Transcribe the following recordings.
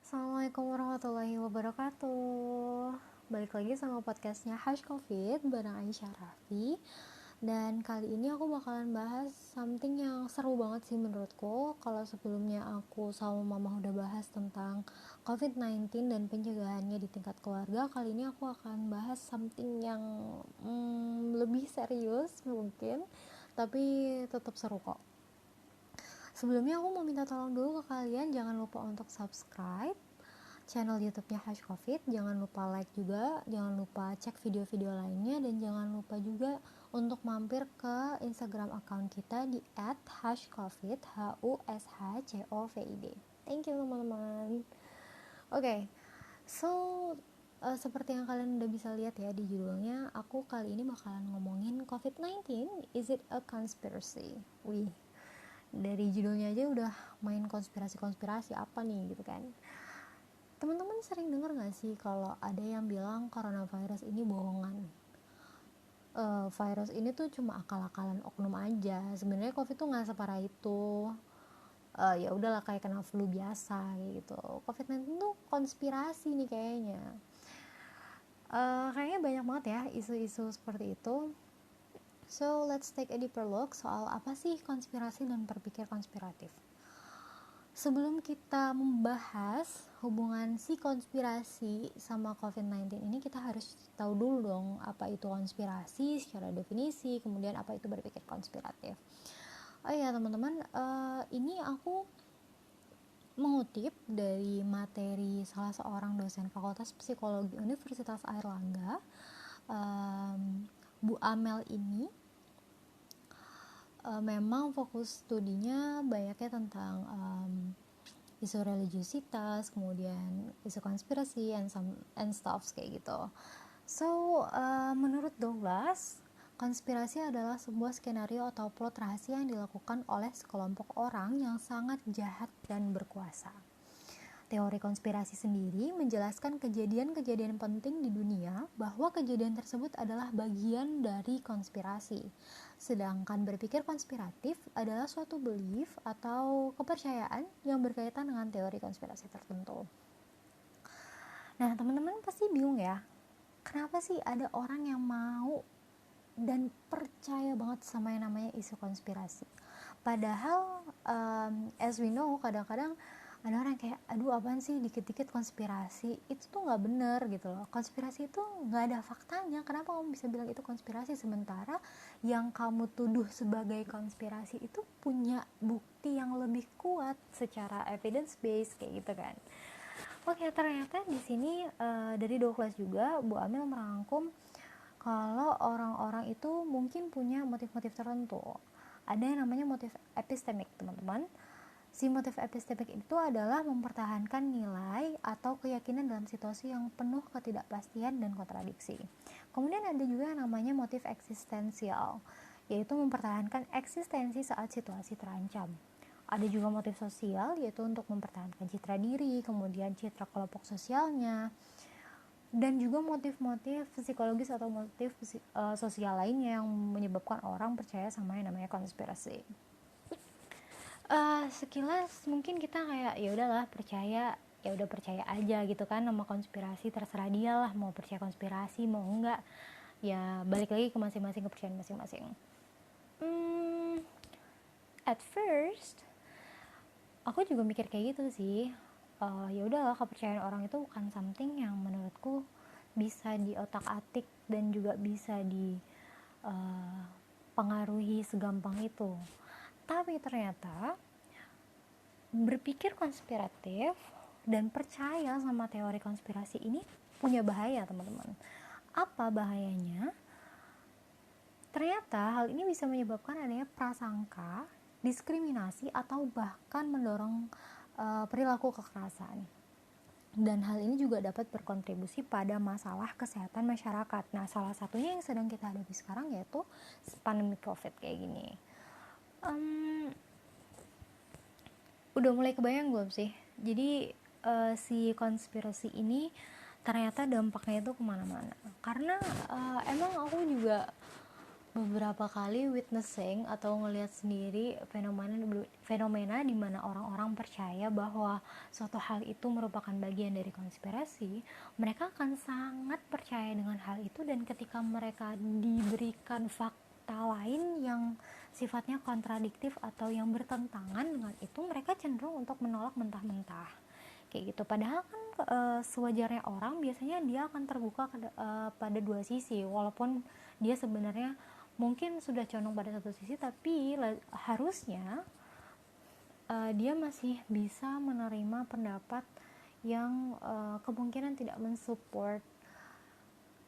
Assalamualaikum warahmatullahi wabarakatuh. Balik lagi sama podcastnya Hash Covid bareng Aisyah Raffi. Dan kali ini aku bakalan bahas something yang seru banget sih menurutku. Kalau sebelumnya aku sama mama udah bahas tentang COVID-19 dan pencegahannya di tingkat keluarga, kali ini aku akan bahas something yang lebih serius mungkin, tapi tetap seru kok. Sebelumnya aku mau minta tolong dulu ke kalian, jangan lupa untuk subscribe channel YouTube-nya Hush Covid, jangan lupa like juga, jangan lupa cek video-video lainnya, dan jangan lupa juga untuk mampir ke Instagram account kita di @hushcovid HUSHCOVID. Thank you teman-teman. Oke, so seperti yang kalian udah bisa lihat ya di judulnya, aku kali ini bakalan ngomongin COVID-19, is it a conspiracy? Wih, dari judulnya aja udah main konspirasi-konspirasi apa nih gitu kan. Teman-teman sering dengar gak sih kalau ada yang bilang coronavirus ini bohongan, virus ini tuh cuma akal-akalan oknum aja, sebenarnya covid tuh nggak separah itu, ya udahlah kayak kena flu biasa kayak gitu. COVID-19 tuh konspirasi nih kayaknya. Kayaknya banyak banget ya isu-isu seperti itu. So let's take a deeper look soal apa sih konspirasi dan berpikir konspiratif. Sebelum kita membahas hubungan si konspirasi sama COVID-19 ini, kita harus tahu dulu dong apa itu konspirasi secara definisi, kemudian apa itu berpikir konspiratif. Oh iya teman-teman, ini aku mengutip dari materi salah seorang dosen Fakultas Psikologi Universitas Airlangga, Bu Amel ini. Memang fokus studinya banyaknya tentang isu religiusitas, kemudian isu konspirasi and stuff kayak gitu. So menurut Douglas, konspirasi adalah sebuah skenario atau plot rahasia yang dilakukan oleh sekelompok orang yang sangat jahat dan berkuasa. Teori konspirasi sendiri menjelaskan kejadian-kejadian penting di dunia bahwa kejadian tersebut adalah bagian dari konspirasi. Sedangkan berpikir konspiratif adalah suatu belief atau kepercayaan yang berkaitan dengan teori konspirasi tertentu. Nah, teman-teman pasti bingung ya, kenapa sih ada orang yang mau dan percaya banget sama yang namanya isu konspirasi? Padahal as we know, kadang-kadang ada orang kayak, aduh apaan sih dikit-dikit konspirasi, itu tuh nggak bener gitu loh. Konspirasi itu nggak ada faktanya, kenapa kamu bisa bilang itu konspirasi, sementara yang kamu tuduh sebagai konspirasi itu punya bukti yang lebih kuat secara evidence based kayak gitu kan. Oke, ternyata di sini dari Douglas juga Bu Amel merangkum kalau orang-orang itu mungkin punya motif-motif tertentu. Ada yang namanya motif epistemik, teman-teman. Si motif epistemik itu adalah mempertahankan nilai atau keyakinan dalam situasi yang penuh ketidakpastian dan kontradiksi. Kemudian ada juga yang namanya motif eksistensial, yaitu mempertahankan eksistensi saat situasi terancam. Ada juga motif sosial, yaitu untuk mempertahankan citra diri, kemudian citra kelompok sosialnya, dan juga motif-motif psikologis atau motif sosial lainnya yang menyebabkan orang percaya sama yang namanya konspirasi. Sekilas mungkin kita kayak ya udahlah percaya, ya udah percaya aja gitu kan, nama konspirasi terserah dia lah mau percaya konspirasi mau enggak, ya balik lagi ke masing-masing kepercayaan masing-masing. At first aku juga mikir kayak gitu sih, ya udahlah kepercayaan orang itu bukan something yang menurutku bisa diotak-atik dan juga bisa dipengaruhi segampang itu. Tapi ternyata berpikir konspiratif dan percaya sama teori konspirasi ini punya bahaya, teman-teman. Apa bahayanya? Ternyata hal ini bisa menyebabkan adanya prasangka, diskriminasi, atau bahkan mendorong perilaku kekerasan. Dan hal ini juga dapat berkontribusi pada masalah kesehatan masyarakat. Nah, salah satunya yang sedang kita hadapi sekarang yaitu pandemi COVID kayak gini. Udah mulai kebayang belum sih? Jadi si konspirasi ini ternyata dampaknya itu kemana-mana. Karena emang aku juga beberapa kali witnessing atau ngelihat sendiri fenomena di mana orang-orang percaya bahwa suatu hal itu merupakan bagian dari konspirasi. Mereka akan sangat percaya dengan hal itu, dan ketika mereka diberikan fakta lain yang sifatnya kontradiktif atau yang bertentangan dengan itu, mereka cenderung untuk menolak mentah-mentah kayak gitu. Padahal kan sewajarnya orang biasanya dia akan terbuka pada dua sisi, walaupun dia sebenarnya mungkin sudah condong pada satu sisi, tapi harusnya dia masih bisa menerima pendapat yang kemungkinan tidak mensupport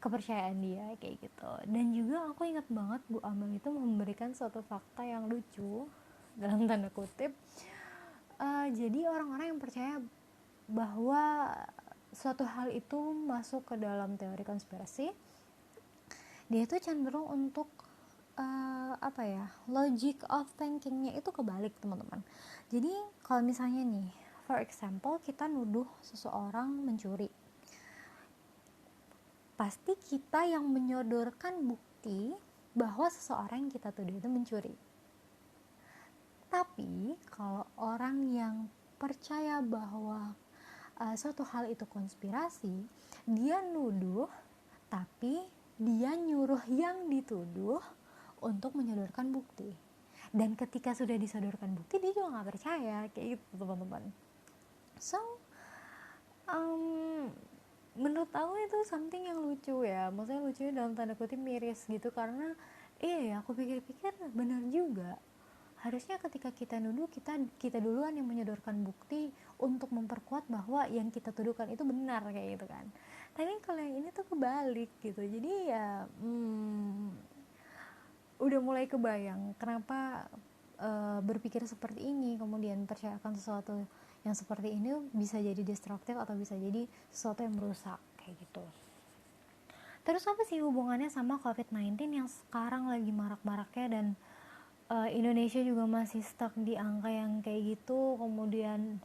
kepercayaan dia kayak gitu. Dan juga aku ingat banget Bu Amel itu memberikan suatu fakta yang lucu dalam tanda kutip. Jadi orang-orang yang percaya bahwa suatu hal itu masuk ke dalam teori konspirasi, dia itu cenderung untuk logic of thinkingnya itu kebalik, teman-teman. Jadi kalau misalnya nih, for example, kita nuduh seseorang mencuri, pasti kita yang menyodorkan bukti bahwa seseorang yang kita tuduh itu mencuri. Tapi kalau orang yang percaya bahwa suatu hal itu konspirasi, dia nuduh, tapi dia nyuruh yang dituduh untuk menyodorkan bukti. Dan ketika sudah disodorkan bukti, dia juga nggak percaya kayak gitu, teman-teman. So menurut aku itu something yang lucu ya, maksudnya lucunya dalam tanda kutip miris gitu, karena aku pikir-pikir benar juga. Harusnya ketika kita nuduh, kita duluan yang menyodorkan bukti untuk memperkuat bahwa yang kita tuduhkan itu benar kayak gitu kan. Tapi kalau yang ini tuh kebalik gitu. Jadi ya udah mulai kebayang kenapa berpikir seperti ini, kemudian percayakan sesuatu yang seperti ini bisa jadi destruktif atau bisa jadi sesuatu yang merusak kayak gitu. Terus apa sih hubungannya sama COVID-19 yang sekarang lagi marak-maraknya, dan Indonesia juga masih stuck di angka yang kayak gitu, kemudian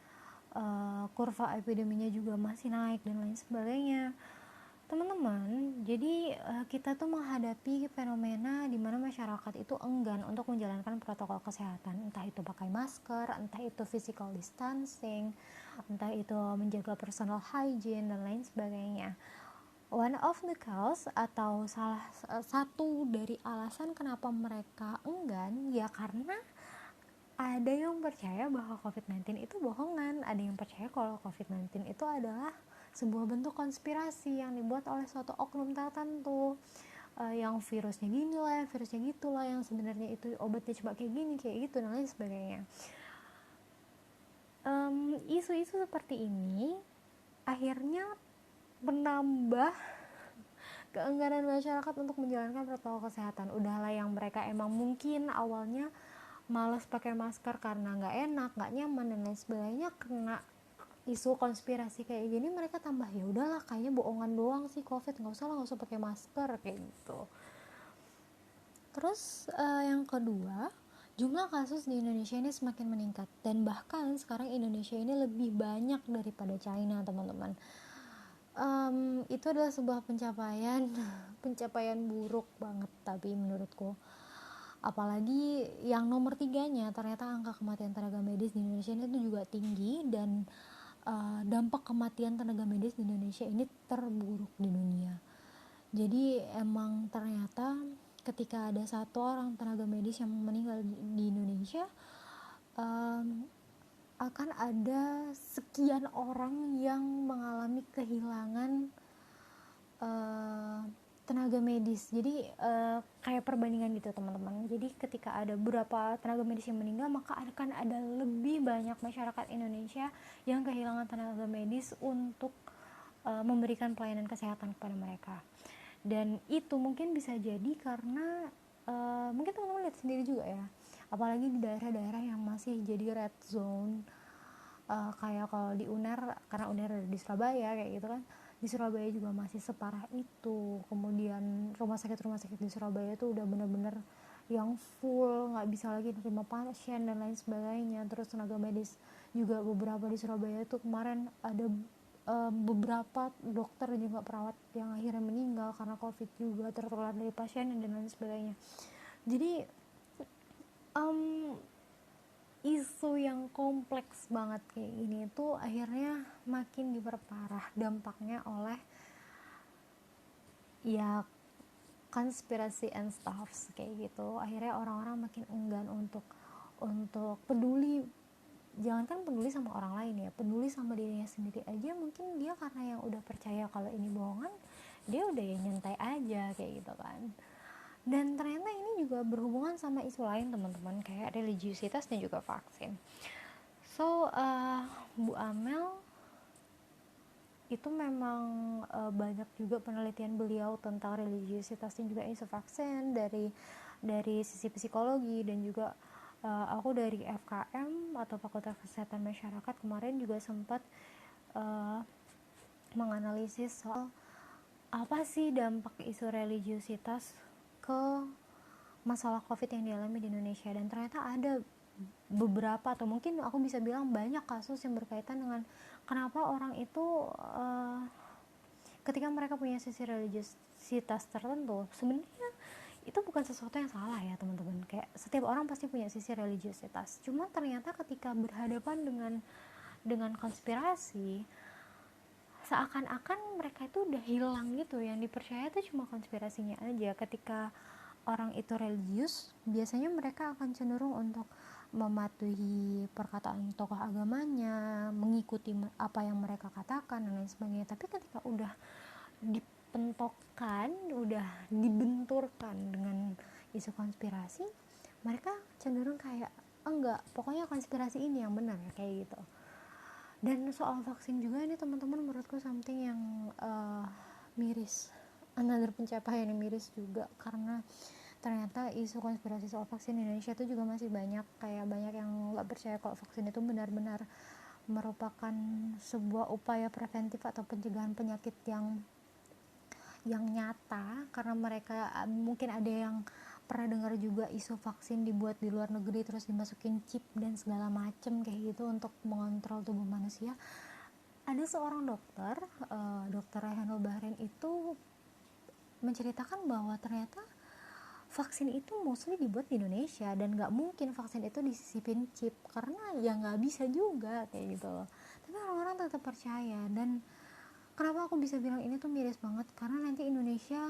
kurva epideminya juga masih naik dan lain sebagainya. Teman-teman, jadi kita tuh menghadapi fenomena di mana masyarakat itu enggan untuk menjalankan protokol kesehatan, entah itu pakai masker, entah itu physical distancing, entah itu menjaga personal hygiene dan lain sebagainya. One of the cause atau salah satu dari alasan kenapa mereka enggan ya karena ada yang percaya bahwa COVID-19 itu bohongan, ada yang percaya kalau COVID-19 itu adalah sebuah bentuk konspirasi yang dibuat oleh suatu oknum tertentu, yang virusnya gini lah, virusnya gitulah, yang sebenarnya itu obatnya cuma kayak gini, kayak gitu dan lain sebagainya. Isu-isu seperti ini akhirnya menambah keengganan masyarakat untuk menjalankan protokol kesehatan. Udahlah yang mereka emang mungkin awalnya malas pakai masker karena nggak enak, nggak nyaman dan lain sebagainya, kena isu konspirasi kayak gini, mereka tambah ya udahlah kayaknya bohongan doang sih COVID, nggak usah pakai masker kayak gitu. Terus yang kedua, jumlah kasus di Indonesia ini semakin meningkat, dan bahkan sekarang Indonesia ini lebih banyak daripada China, teman-teman. Itu adalah sebuah pencapaian buruk banget tapi menurutku, apalagi yang nomor 3-nya ternyata angka kematian tenaga medis di Indonesia itu juga tinggi, dan dampak kematian tenaga medis di Indonesia ini terburuk di dunia. Jadi emang ternyata ketika ada satu orang tenaga medis yang meninggal di Indonesia, akan ada sekian orang yang mengalami kehilangan tenaga medis. Jadi kayak perbandingan gitu, teman-teman. Jadi ketika ada beberapa tenaga medis yang meninggal, maka akan ada lebih banyak masyarakat Indonesia yang kehilangan tenaga medis untuk memberikan pelayanan kesehatan kepada mereka. Dan itu mungkin bisa jadi karena mungkin teman-teman lihat sendiri juga ya, apalagi di daerah-daerah yang masih jadi red zone, kayak kalau di UNER, karena UNER ada di Surabaya kayak gitu kan, di Surabaya juga masih separah itu. Kemudian rumah sakit di Surabaya itu udah bener-bener yang full, nggak bisa lagi nerima pasien dan lain sebagainya. Terus tenaga medis juga beberapa di Surabaya itu kemarin ada beberapa dokter juga perawat yang akhirnya meninggal karena COVID juga, tertular dari pasien dan lain sebagainya. Jadi isu yang kompleks banget kayak gini itu akhirnya makin diperparah dampaknya oleh ya konspirasi and stuffs kayak gitu. Akhirnya orang-orang makin enggan untuk peduli, jangankan peduli sama orang lain ya, peduli sama dirinya sendiri aja. Mungkin dia karena yang udah percaya kalau ini bohongan, dia udah ya nyantai aja kayak gitu kan. Dan ternyata ini juga berhubungan sama isu lain teman-teman, kayak religiusitas dan juga vaksin. So Bu Amel itu memang banyak juga penelitian beliau tentang religiusitas dan juga isu vaksin dari sisi psikologi. Dan juga aku dari FKM atau Fakultas Kesehatan Masyarakat kemarin juga sempat menganalisis soal apa sih dampak isu religiusitas ke masalah COVID yang dialami di Indonesia. Dan ternyata ada beberapa, atau mungkin aku bisa bilang banyak kasus yang berkaitan dengan kenapa orang itu ketika mereka punya sisi religiusitas tertentu, sebenarnya itu bukan sesuatu yang salah ya teman-teman. Kayak setiap orang pasti punya sisi religiusitas, cuma ternyata ketika berhadapan dengan konspirasi, seakan-akan mereka itu udah hilang gitu. Yang dipercaya itu cuma konspirasinya aja. Ketika orang itu religius, biasanya mereka akan cenderung untuk mematuhi perkataan tokoh agamanya, mengikuti apa yang mereka katakan dan lain sebagainya. Tapi ketika udah dipentokkan, udah dibenturkan dengan isu konspirasi, mereka cenderung kayak enggak, pokoknya konspirasi ini yang benar kayak gitu. Dan soal vaksin juga ini teman-teman, menurutku something yang miris, another pencapaian yang miris juga, karena ternyata isu konspirasi soal vaksin di Indonesia itu juga masih banyak. Kayak banyak yang nggak percaya kalau vaksin itu benar-benar merupakan sebuah upaya preventif atau pencegahan penyakit yang nyata. Karena mereka mungkin ada yang pernah dengar juga isu vaksin dibuat di luar negeri terus dimasukin chip dan segala macem kayak gitu untuk mengontrol tubuh manusia. Ada seorang dokter, Dr. Rehanul Bahrain itu menceritakan bahwa ternyata vaksin itu mostly dibuat di Indonesia dan nggak mungkin vaksin itu disisipin chip, karena ya nggak bisa juga kayak gitu loh. Tapi orang-orang tetap percaya. Dan kenapa aku bisa bilang ini tuh miris banget, karena nanti Indonesia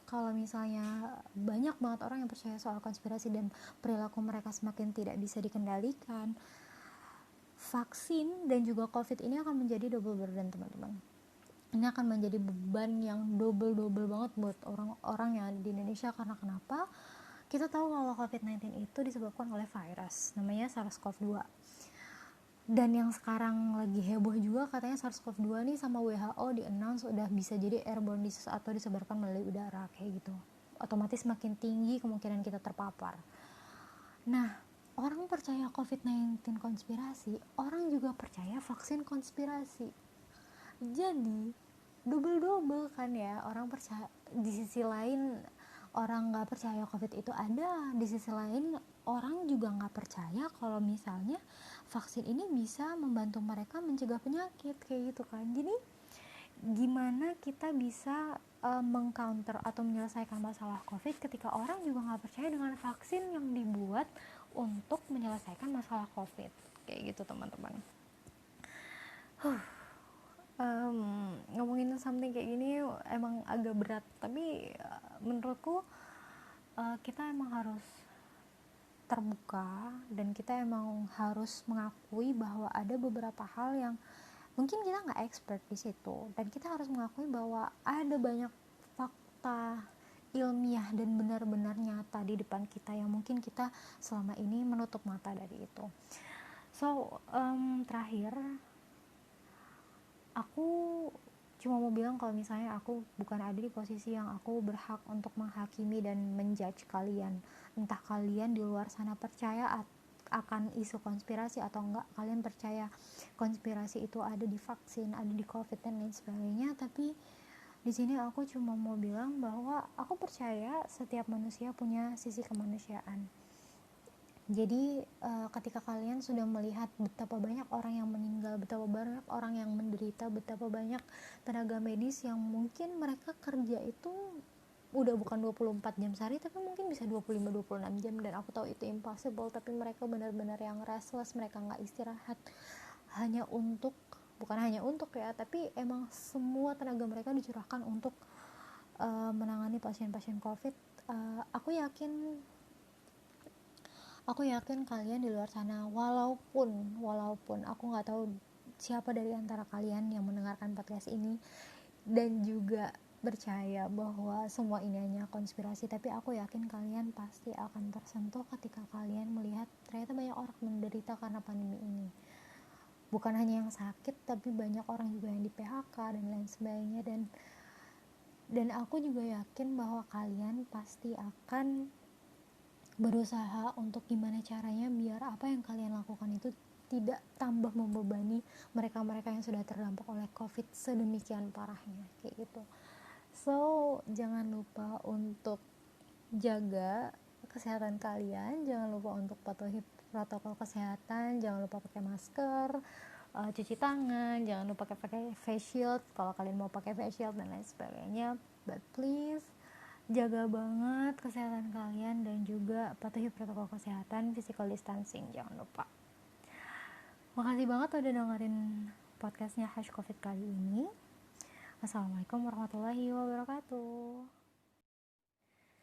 kalau misalnya banyak banget orang yang percaya soal konspirasi dan perilaku mereka semakin tidak bisa dikendalikan, vaksin dan juga COVID ini akan menjadi double burden teman-teman. Ini akan menjadi beban yang double banget buat orang-orang yang ada di Indonesia. Karena kenapa? Kita tahu kalau COVID-19 itu disebabkan oleh virus namanya SARS-CoV-2. Dan yang sekarang lagi heboh juga katanya SARS-CoV-2 nih sama WHO di-announce udah bisa jadi airborne disease atau disebarkan melalui udara kayak gitu. Otomatis makin tinggi kemungkinan kita terpapar. Nah, orang percaya COVID-19 konspirasi, orang juga percaya vaksin konspirasi. Jadi double kan ya, orang percaya. Di sisi lain orang nggak percaya COVID itu ada, di sisi lain orang juga nggak percaya kalau misalnya vaksin ini bisa membantu mereka mencegah penyakit kayak gitu kan. Jadi gimana kita bisa mengcounter atau menyelesaikan masalah COVID ketika orang juga nggak percaya dengan vaksin yang dibuat untuk menyelesaikan masalah COVID kayak gitu teman-teman. Ngomongin something kayak gini emang agak berat, tapi menurutku kita emang harus terbuka dan kita emang harus mengakui bahwa ada beberapa hal yang mungkin kita nggak expert di situ, dan kita harus mengakui bahwa ada banyak fakta ilmiah dan benar-benar nyata di depan kita yang mungkin kita selama ini menutup mata dari itu. So terakhir aku cuma mau bilang kalau misalnya aku bukan ada di posisi yang aku berhak untuk menghakimi dan menjudge kalian. Entah kalian di luar sana percaya akan isu konspirasi atau enggak, kalian percaya konspirasi itu ada di vaksin, ada di COVID dan lain sebagainya. Tapi di sini aku cuma mau bilang bahwa aku percaya setiap manusia punya sisi kemanusiaan. Jadi ketika kalian sudah melihat betapa banyak orang yang meninggal, betapa banyak orang yang menderita, betapa banyak tenaga medis yang mungkin mereka kerja itu udah bukan 24 jam sehari tapi mungkin bisa 25-26 jam, dan aku tahu itu impossible, tapi mereka benar-benar yang restless, mereka nggak istirahat hanya untuk, bukan hanya untuk ya, tapi emang semua tenaga mereka dicurahkan untuk menangani pasien-pasien COVID. Aku yakin kalian di luar sana, walaupun aku nggak tahu siapa dari antara kalian yang mendengarkan podcast ini dan juga percaya bahwa semua ini hanya konspirasi, tapi aku yakin kalian pasti akan tersentuh ketika kalian melihat ternyata banyak orang menderita karena pandemi ini. Bukan hanya yang sakit, tapi banyak orang juga yang di PHK dan lain sebagainya, dan aku juga yakin bahwa kalian pasti akan berusaha untuk gimana caranya biar apa yang kalian lakukan itu tidak tambah membebani mereka-mereka yang sudah terdampak oleh COVID sedemikian parahnya, kayak gitu. So, jangan lupa untuk jaga kesehatan kalian, jangan lupa untuk patuhi protokol kesehatan, jangan lupa pakai masker, cuci tangan, jangan lupa pakai face shield kalau kalian mau pakai face shield dan lain sebagainya. But please jaga banget kesehatan kalian dan juga patuhi protokol kesehatan, physical distancing, jangan lupa. Makasih banget udah dengerin podcastnya Hush COVID kali ini. Assalamualaikum warahmatullahi wabarakatuh.